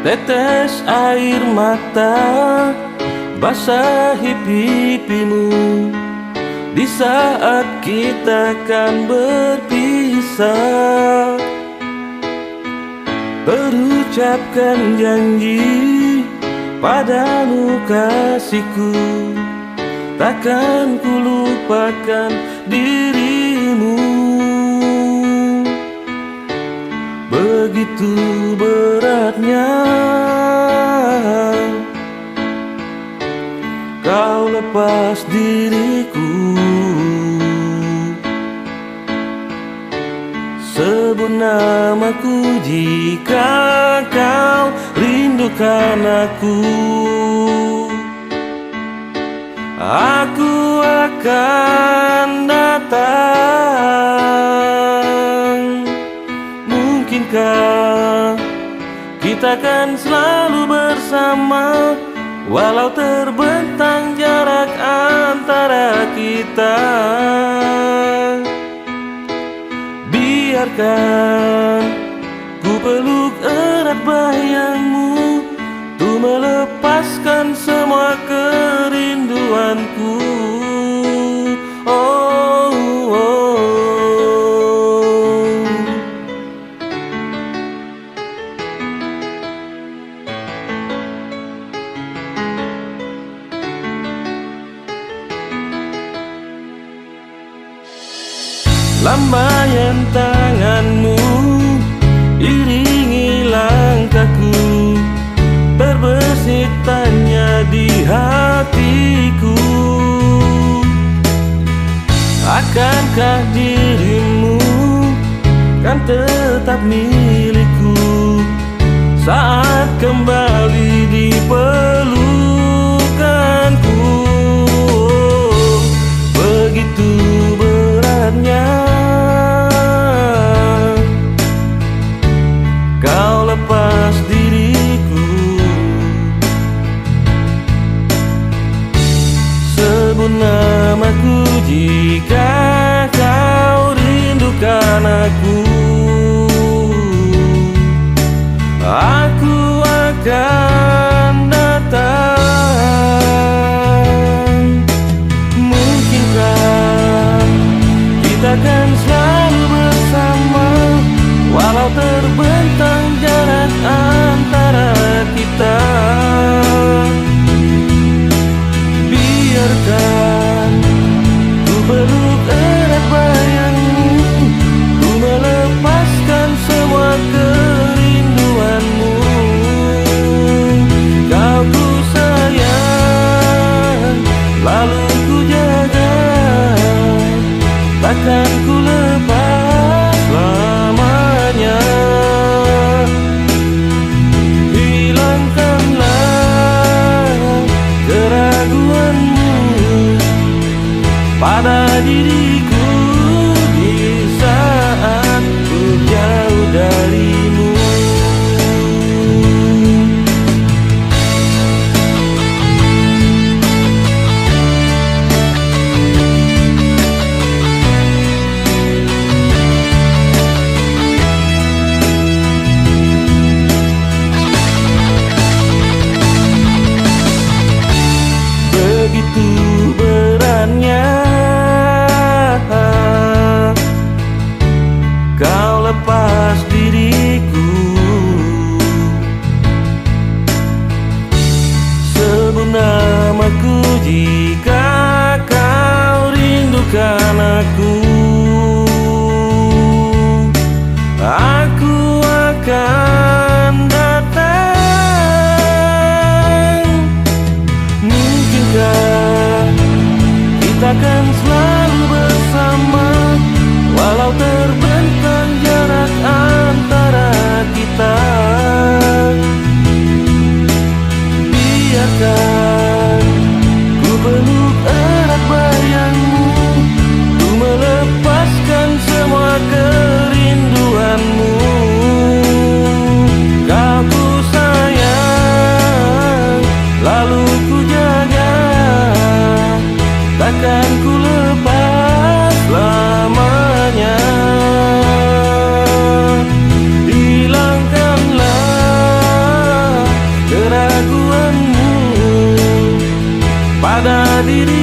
Tetes air mata basahi pipimu di saat kita kan berpisah. Berucapkan janji padamu kasihku, takkan ku lupakan dirimu. Begitu beratnya kau lepas diriku. Sebut namaku jika kau rindukan aku. Aku akan datang. Mungkinkah kita kan selalu bersama, walau terbentang jarak antara kita. Biarkan ku peluk erat bayangmu, untuk melepaskan semua kerinduanku. Oh, oh. Lambaian tanganmu iringi langkahku, terbesit tanya di hatiku. Akankah dirimu kan tetap milikku saat kembali di pelukanku? Begitu beratnya kau lepas diriku. Sebut namaku jika kau rindukan aku. Aku akan datang. Mungkinkah kita kan selalu bersama, walau terbentang jarak antara kita. Biarkan ku peluk erat bayangmu, ku melepaskan semua kerinduanmu. Kau ku sayang, lalu ku jaga, takkan ku lepas selamanya. Hilangkanlah keraguanmu pada diriku di saat ku jauh darimu. Begitu beratnya diriku